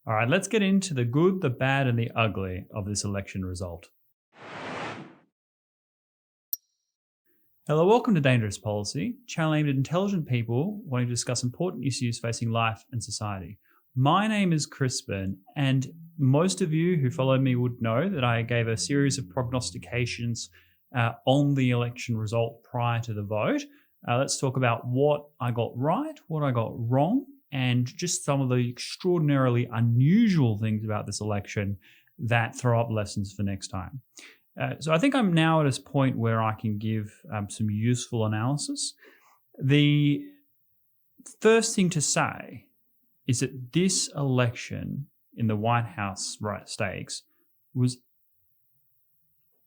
All right, let's get into the good, the bad, and the ugly of this election result. Hello, welcome to Dangerous Policy, channel aimed at intelligent people wanting to discuss important issues facing life and society. My name is Crispin, and most of you who follow me would know that I gave a series of prognostications on the election result prior to the vote. Let's talk about what I got right, what I got wrong, and just some of the extraordinarily unusual things about this election that throw up lessons for next time. So I think I'm now at this point where I can give some useful analysis. The first thing to say is that this election in the White House stakes was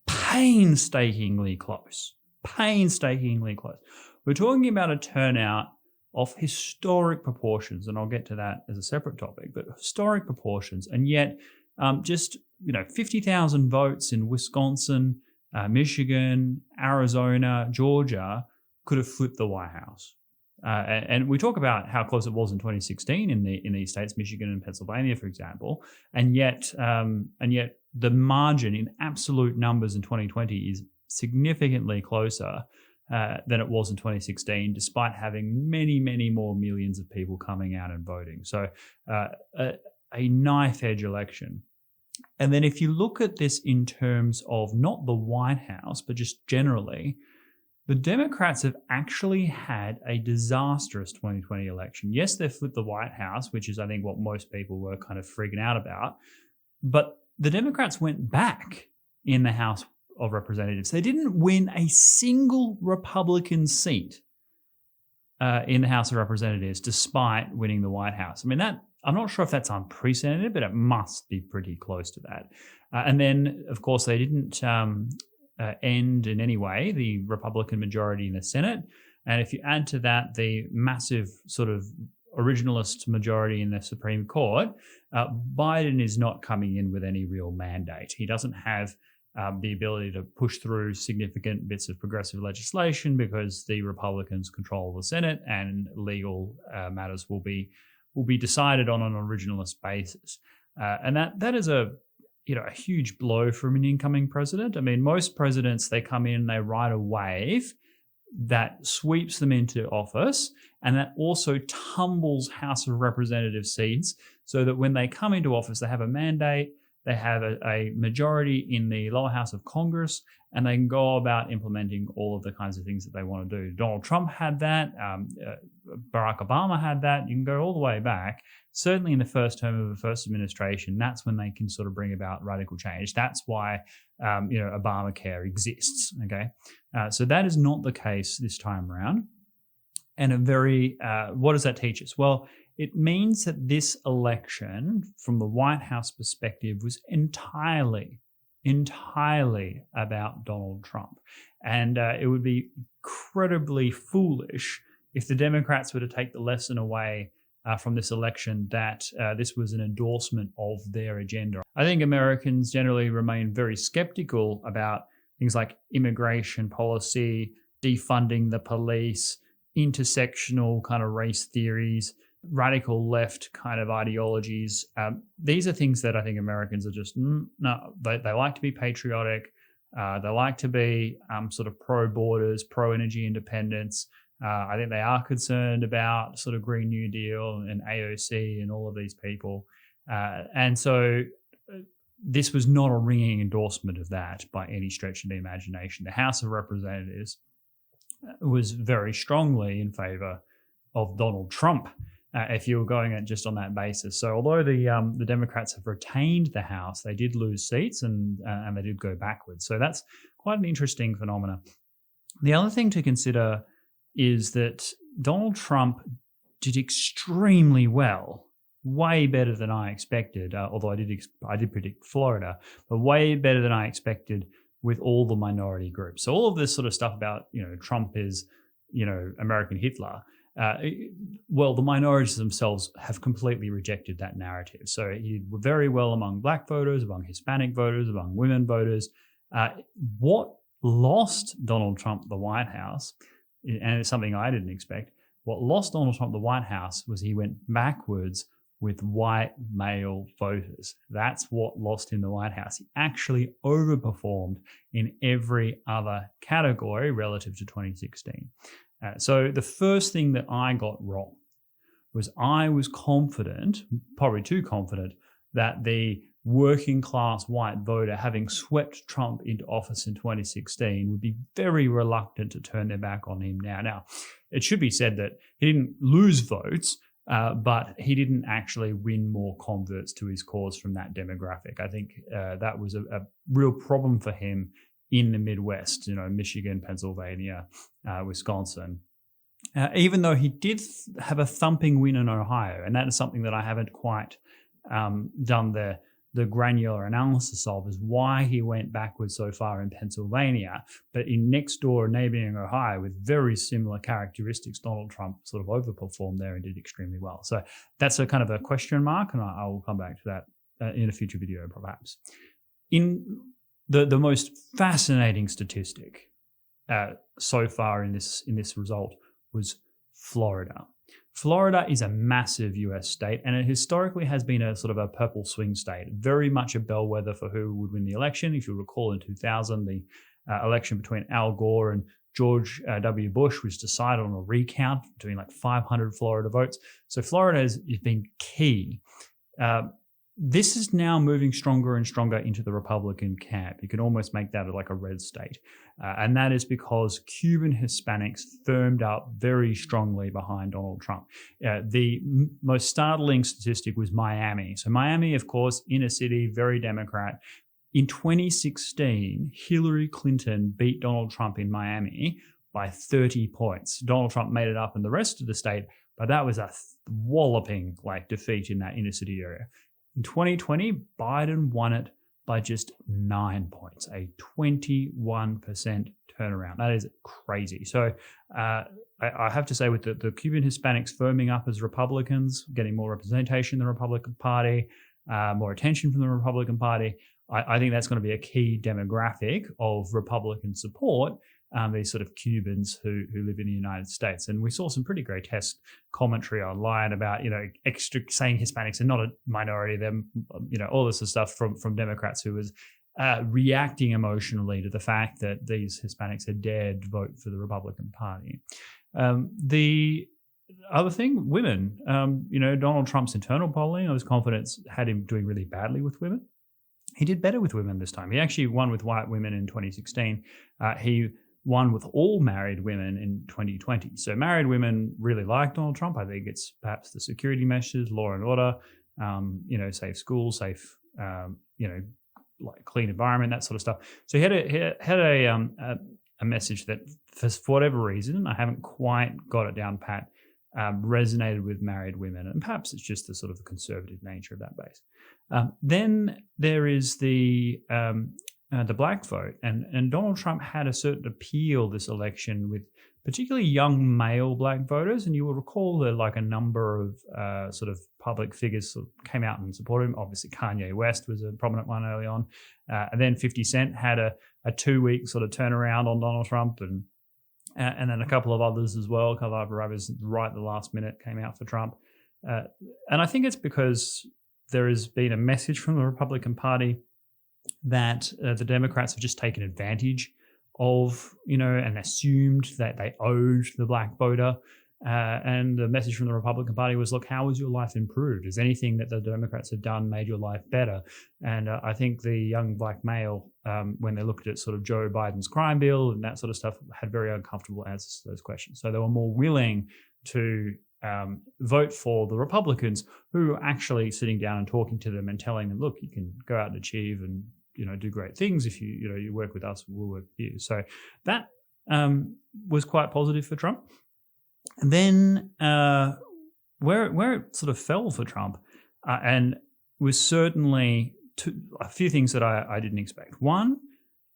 painstakingly close. Painstakingly close. We're talking about a turnout of historic proportions, and I'll get to that as a separate topic, but historic proportions, and yet just 50,000 votes in Wisconsin, Michigan, Arizona, Georgia could have flipped the White House. And we talk about how close it was in 2016 in these states, Michigan and Pennsylvania, for example, and yet the margin in absolute numbers in 2020 is significantly closer than it was in 2016, despite having many, many more millions of people coming out and voting. So a knife edge election. And then if you look at this in terms of not the White House, but just generally, the Democrats have actually had a disastrous 2020 election. Yes, they flipped the White House, which is, I think, what most people were kind of freaking out about. But the Democrats went back in the House of Representatives. They didn't win a single Republican seat in the House of Representatives, despite winning the White House. I mean, I'm not sure if that's unprecedented, but it must be pretty close to that. And then, of course, they didn't end in any way the Republican majority in the Senate. And if you add to that the massive sort of originalist majority in the Supreme Court, Biden is not coming in with any real mandate. He doesn't have the ability to push through significant bits of progressive legislation because the Republicans control the Senate, and legal matters will be decided on an originalist basis. And that is a huge blow from an incoming president. I mean, most presidents, they come in, they ride a wave that sweeps them into office, and that also tumbles House of Representative seats so that when they come into office, they have a mandate, they have a majority in the lower house of Congress, and they can go about implementing all of the kinds of things that they want to do. Donald Trump had that. Barack Obama had that. You can go all the way back. Certainly in the first term of the first administration, that's when they can sort of bring about radical change. That's why Obamacare exists. Okay, so that is not the case this time around. And what does that teach us? Well, it means that this election, from the White House perspective, was entirely about Donald Trump. And it would be incredibly foolish if the Democrats were to take the lesson away from this election that this was an endorsement of their agenda. I think Americans generally remain very skeptical about things like immigration policy, defunding the police, intersectional kind of race theories, radical left kind of ideologies. These are things that I think Americans are just, no, they like to be patriotic. They like to be sort of pro-borders, pro-energy independence. I think they are concerned about sort of Green New Deal and AOC and all of these people. And so this was not a ringing endorsement of that by any stretch of the imagination. The House of Representatives was very strongly in favor of Donald Trump, if you were going at just on that basis. So although the Democrats have retained the House, they did lose seats and they did go backwards. So that's quite an interesting phenomenon. The other thing to consider is that Donald Trump did extremely well, way better than I expected, although I did predict Florida, but way better than I expected with all the minority groups. So all of this sort of stuff about, Trump is, American Hitler, well, the minorities themselves have completely rejected that narrative. So he did very well among black voters, among Hispanic voters, among women voters. What lost Donald Trump the White House, and it's something I didn't expect, what lost Donald Trump the White House was he went backwards with white male voters. That's what lost him the White House. He actually overperformed in every other category relative to 2016. So the first thing that I got wrong was I was confident, probably too confident, that the working class white voter, having swept Trump into office in 2016, would be very reluctant to turn their back on him now. Now, it should be said that he didn't lose votes, but he didn't actually win more converts to his cause from that demographic. I think that was a real problem for him in the Midwest, Michigan, Pennsylvania, Wisconsin. Even though he did have a thumping win in Ohio, and that is something that I haven't quite done the granular analysis of, is why he went backwards so far in Pennsylvania, but in next door neighboring Ohio with very similar characteristics, Donald Trump sort of overperformed there and did extremely well. So that's a kind of a question mark, and I will come back to that in a future video perhaps. In the most fascinating statistic so far in this result was Florida. Florida is a massive US state, and it historically has been a sort of a purple swing state, very much a bellwether for who would win the election. If you recall, in 2000, the election between Al Gore and George W. Bush was decided on a recount between like 500 Florida votes. So Florida has been key. This is now moving stronger and stronger into the Republican camp. You can almost make that like a red state. And that is because Cuban Hispanics firmed up very strongly behind Donald Trump. The most startling statistic was Miami. So Miami, of course, inner city, very Democrat. In 2016, Hillary Clinton beat Donald Trump in Miami by 30 points. Donald Trump made it up in the rest of the state, but that was a walloping defeat in that inner city area. In 2020, Biden won it by just 9 points, a 21% turnaround. That is crazy. So I have to say, with the Cuban Hispanics firming up as Republicans, getting more representation in the Republican Party, more attention from the Republican Party, I think that's going to be a key demographic of Republican support, these sort of Cubans who live in the United States. And we saw some pretty grotesque commentary online about, extra saying Hispanics are not a minority, them, all this sort of stuff from Democrats who was reacting emotionally to the fact that these Hispanics had dared vote for the Republican Party. The other thing, women. Donald Trump's internal polling, I was confident, had him doing really badly with women. He did better with women this time. He actually won with white women in 2016. He won with all married women in 2020. So married women really like Donald Trump. I think it's perhaps the security measures, law and order, safe schools, safe, clean environment, that sort of stuff. So he had a message that, for whatever reason, I haven't quite got it down pat, resonated with married women, and perhaps it's just the sort of conservative nature of that base. Then there is the black vote, and Donald Trump had a certain appeal this election with particularly young male black voters, and you will recall that a number of sort of public figures sort of came out and supported him. Obviously, Kanye West was a prominent one early on, and then 50 Cent had a 2-week sort of turnaround on Donald Trump, and then a couple of others as well. A couple of other rappers right at the last minute came out for Trump, and I think it's because there has been a message from the Republican Party that the Democrats have just taken advantage of, and assumed that they owed the black voter. And the message from the Republican Party was, look, how has your life improved? Has anything that the Democrats have done made your life better? And I think the young black male, when they looked at sort of Joe Biden's crime bill and that sort of stuff, had very uncomfortable answers to those questions. So they were more willing to vote for the Republicans, who were actually sitting down and talking to them and telling them, look, you can go out and achieve and do great things if you work with us, we'll work with you. So that was quite positive for Trump. And then where it sort of fell for Trump, and was certainly a few things that I didn't expect. One,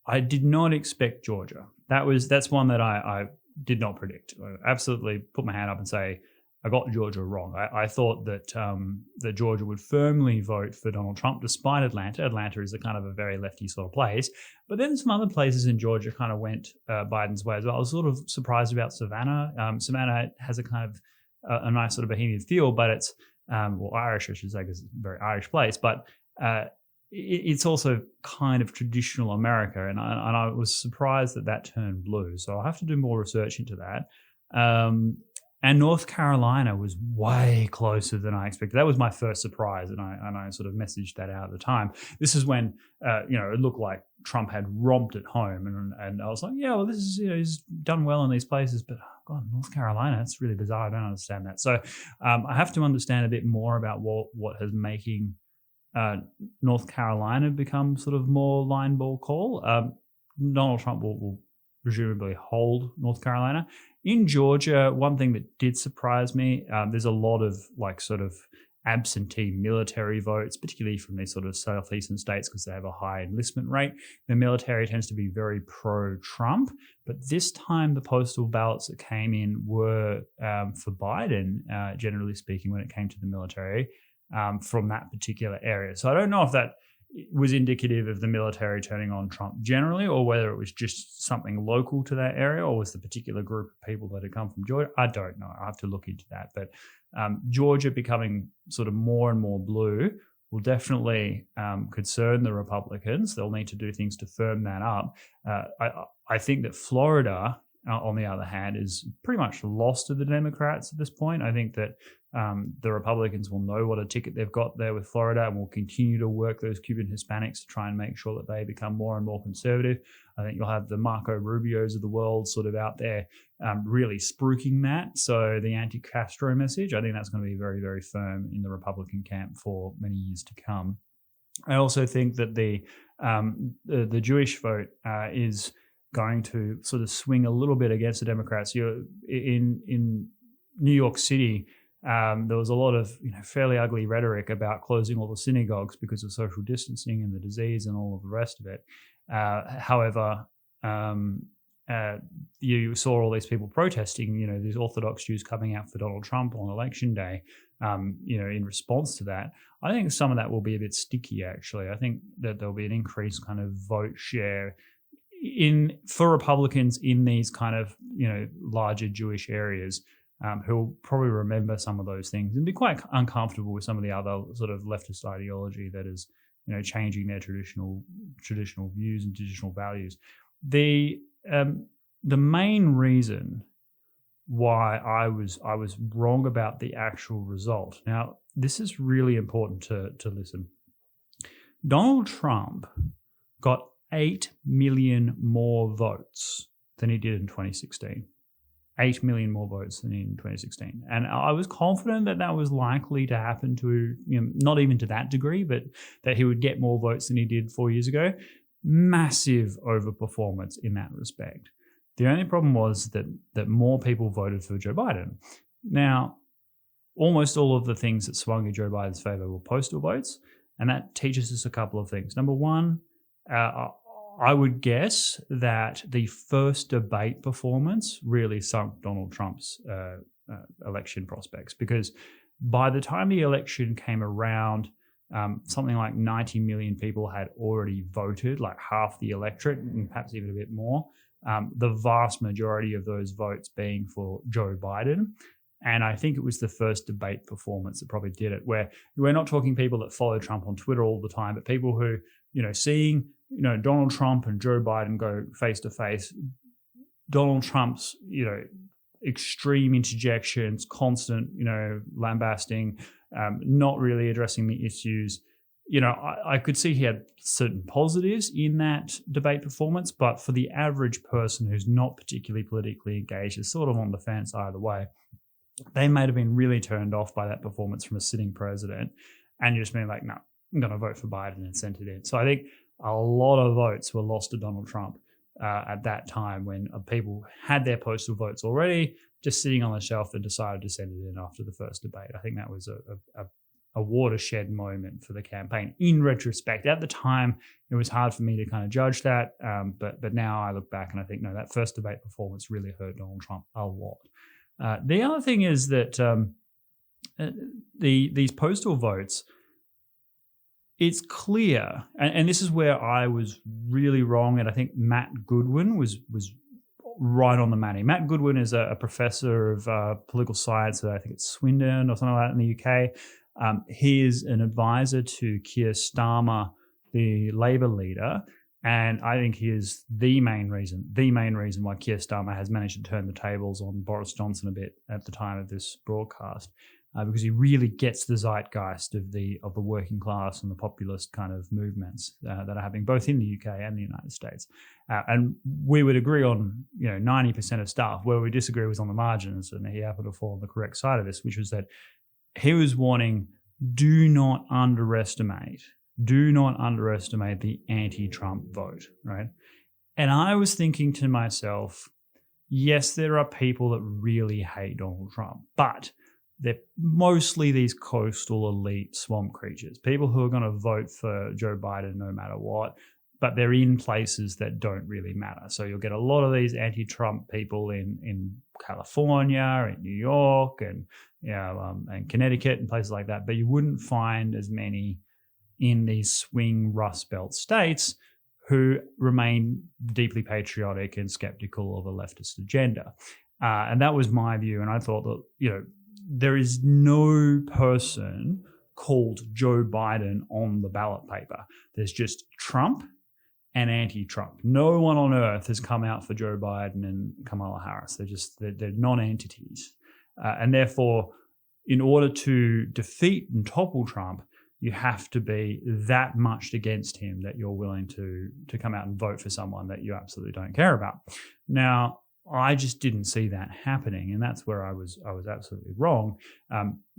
I did not expect Georgia. That's one that I did not predict. I absolutely put my hand up and say I got Georgia wrong. I thought that Georgia would firmly vote for Donald Trump despite Atlanta. Atlanta is a kind of a very lefty sort of place. But then some other places in Georgia kind of went Biden's way as well. I was sort of surprised about Savannah. Savannah has a kind of a nice sort of bohemian feel, but it's or Irish, I should say, because it's a very Irish place, but it's also kind of traditional America, and I was surprised that turned blue. So I'll have to do more research into that. And North Carolina was way closer than I expected. That was my first surprise, and I sort of messaged that out at the time. This is when it looked like Trump had romped at home, and I was like, yeah, well, this is he's done well in these places, but God, North Carolina, that's really bizarre. I don't understand that. So I have to understand a bit more about what has making North Carolina become sort of more line ball call. Donald Trump will presumably hold North Carolina. In Georgia, one thing that did surprise me, there's a lot of like sort of absentee military votes, particularly from these sort of southeastern states because they have a high enlistment rate. The military tends to be very pro-Trump, but this time the postal ballots that came in were for Biden, generally speaking, when it came to the military from that particular area. So I don't know if that was indicative of the military turning on Trump generally, or whether it was just something local to that area, or was the particular group of people that had come from Georgia. I don't know. I have to look into that. But Georgia becoming sort of more and more blue will definitely concern the Republicans. They'll need to do things to firm that up. I think that Florida, on the other hand, is pretty much lost to the Democrats at this point. I think that the Republicans will know what a ticket they've got there with Florida and will continue to work those Cuban Hispanics to try and make sure that they become more and more conservative. I think you'll have the Marco Rubios of the world sort of out there really spruiking that. So the anti-Castro message, I think that's going to be very, very firm in the Republican camp for many years to come. I also think that the Jewish vote is going to sort of swing a little bit against the Democrats. In New York City, there was a lot of fairly ugly rhetoric about closing all the synagogues because of social distancing and the disease and all of the rest of it. However, you saw all these people protesting, these Orthodox Jews coming out for Donald Trump on election day, in response to that. I think some of that will be a bit sticky, actually. I think that there'll be an increased kind of vote share for Republicans in these kind of, larger Jewish areas, who'll probably remember some of those things and be quite uncomfortable with some of the other sort of leftist ideology that is, changing their traditional views and traditional values. The main reason why I was wrong about the actual result. Now, this is really important to listen. Donald Trump got 8 million more votes than he did in 2016. 8 million more votes than in 2016. And I was confident that was likely to happen to, not even to that degree, but that he would get more votes than he did 4 years ago. Massive overperformance in that respect. The only problem was that more people voted for Joe Biden. Now, almost all of the things that swung in Joe Biden's favor were postal votes, and that teaches us a couple of things. Number one, I would guess that the first debate performance really sunk Donald Trump's election prospects, because by the time the election came around, something like 90 million people had already voted, like half the electorate, and perhaps even a bit more. The vast majority of those votes being for Joe Biden. And I think it was the first debate performance that probably did it, where we're not talking people that follow Trump on Twitter all the time, but people who, seeing, Donald Trump and Joe Biden go face to face, Donald Trump's, extreme interjections, constant, lambasting, not really addressing the issues. I could see he had certain positives in that debate performance, but for the average person who's not particularly politically engaged, is sort of on the fence either way, they might have been really turned off by that performance from a sitting president and just been like, no, I'm going to vote for Biden and send it in. So I think a lot of votes were lost to Donald Trump at that time, when people had their postal votes already just sitting on the shelf and decided to send it in after the first debate. I think that was a watershed moment for the campaign in retrospect. At the time, it was hard for me to kind of judge that, but now I look back and I think, no, that first debate performance really hurt Donald Trump a lot. The other thing is that these postal votes, it's clear, and this is where I was really wrong, and I think Matt Goodwin was right on the money. Matt Goodwin is a professor of political science, I think it's Swindon or something like that in the UK. He is an advisor to Keir Starmer, the Labour leader, and I think he is the main reason why Keir Starmer has managed to turn the tables on Boris Johnson a bit at the time of this broadcast, because he really gets the zeitgeist of the working class and the populist kind of movements that are happening both in the UK and the United States. And we would agree on 90% of stuff. Where we disagree was on the margins, and he happened to fall on the correct side of this, which was that he was warning, do not underestimate the anti-Trump vote, right? And I was thinking to myself, yes, there are people that really hate Donald Trump, but they're mostly these coastal elite swamp creatures, people who are going to vote for Joe Biden no matter what, but they're in places that don't really matter. So you'll get a lot of these anti-Trump people in California, in New York, and and Connecticut and places like that, but you wouldn't find as many in these swing Rust Belt states who remain deeply patriotic and skeptical of a leftist agenda. And that was my view. And I thought that, there is no person called Joe Biden on the ballot paper. There's just Trump and anti-Trump. No one on earth has come out for Joe Biden and Kamala Harris. They're non-entities. And therefore, in order to defeat and topple Trump, you have to be that much against him that you're willing to come out and vote for someone that you absolutely don't care about. Now, I just didn't see that happening, and that's where I was absolutely wrong,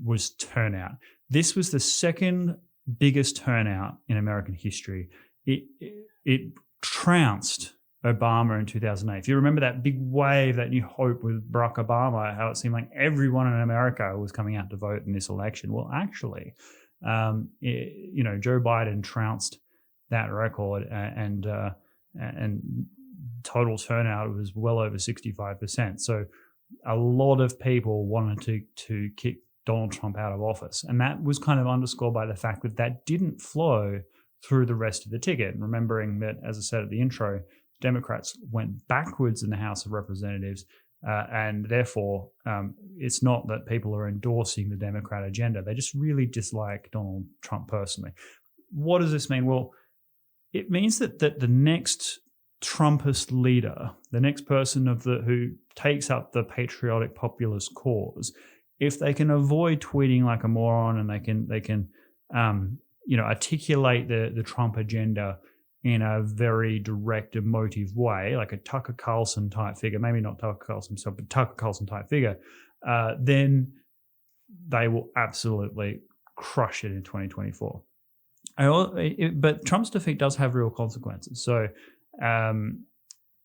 was turnout. This was the second biggest turnout in American history. It trounced Obama in 2008. If you remember that big wave, that new hope with Barack Obama, how it seemed like everyone in America was coming out to vote in this election. Well, actually, Joe Biden trounced that record, and total turnout was well over 65%. So a lot of people wanted to kick Donald Trump out of office, and that was kind of underscored by the fact that didn't flow through the rest of the ticket. And remembering that, as I said at the intro, Democrats went backwards in the House of Representatives. And therefore, it's not that people are endorsing the Democrat agenda. They just really dislike Donald Trump personally. What does this mean? Well, it means that the next Trumpist leader, the next person who takes up the patriotic populist cause, if they can avoid tweeting like a moron and they can articulate the Trump agenda in a very direct, emotive way, like a Tucker Carlson type figure, maybe not Tucker Carlson himself, but Tucker Carlson type figure, then they will absolutely crush it in 2024. But Trump's defeat does have real consequences. So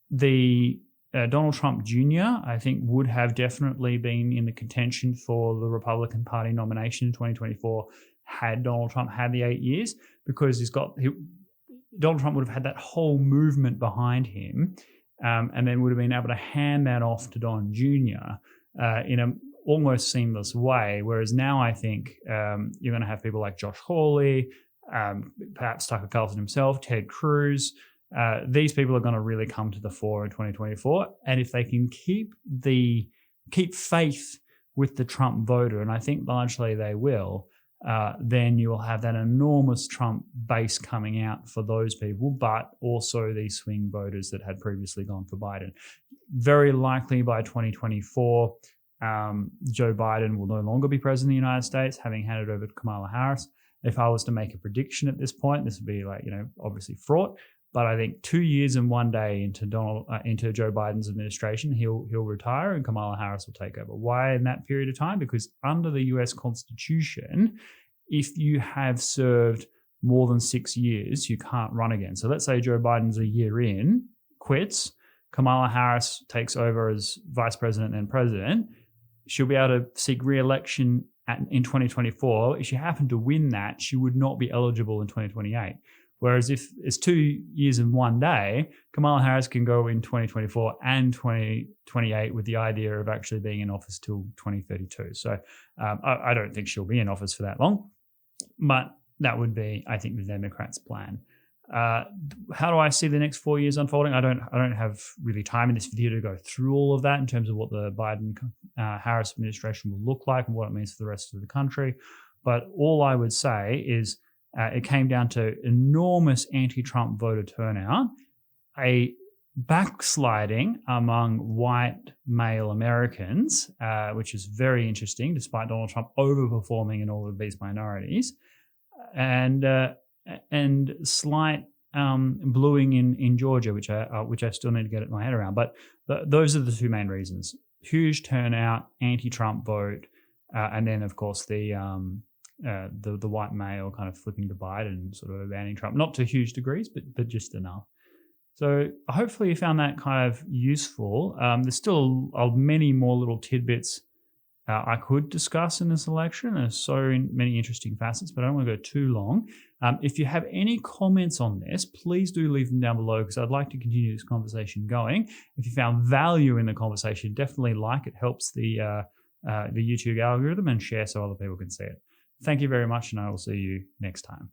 the Donald Trump Jr., I think, would have definitely been in the contention for the Republican Party nomination in 2024 had Donald Trump had the 8 years, because Donald Trump would have had that whole movement behind him, and then would have been able to hand that off to Don Jr. In a almost seamless way. Whereas now I think you're going to have people like Josh Hawley, perhaps Tucker Carlson himself, Ted Cruz. These people are going to really come to the fore in 2024. And if they can keep faith with the Trump voter, and I think largely they will, then you will have that enormous Trump base coming out for those people, but also these swing voters that had previously gone for Biden. Very likely by 2024, Joe Biden will no longer be president of the United States, having handed over to Kamala Harris. If I was to make a prediction at this point, this would be obviously fraught. But I think 2 years and 1 day into Joe Biden's administration, he'll retire and Kamala Harris will take over. Why in that period of time? Because under the US Constitution, if you have served more than 6 years, you can't run again. So let's say Joe Biden's a year in, quits, Kamala Harris takes over as vice president and president. She'll be able to seek re-election in 2024. If she happened to win that, she would not be eligible in 2028. Whereas if it's 2 years and 1 day, Kamala Harris can go in 2024 and 2028 with the idea of actually being in office till 2032. So I don't think she'll be in office for that long, but that would be, I think, the Democrats' plan. How do I see the next 4 years unfolding? I don't have really time in this video to go through all of that in terms of what the Biden Harris administration will look like and what it means for the rest of the country. But all I would say is it came down to enormous anti-Trump voter turnout, a backsliding among white male Americans, which is very interesting, despite Donald Trump overperforming in all of these minorities, and slight bluing in Georgia, which I still need to get my head around. But those are the two main reasons: huge turnout, anti-Trump vote, and then of course the white male kind of flipping to Biden and sort of abandoning Trump, not to huge degrees, but just enough. So hopefully you found that kind of useful. There's still many more little tidbits I could discuss in this election. There's so many interesting facets, but I don't want to go too long. If you have any comments on this, please do leave them down below because I'd like to continue this conversation going. If you found value in the conversation, definitely like it. Helps the YouTube algorithm, and share so other people can see it. Thank you very much, and I will see you next time.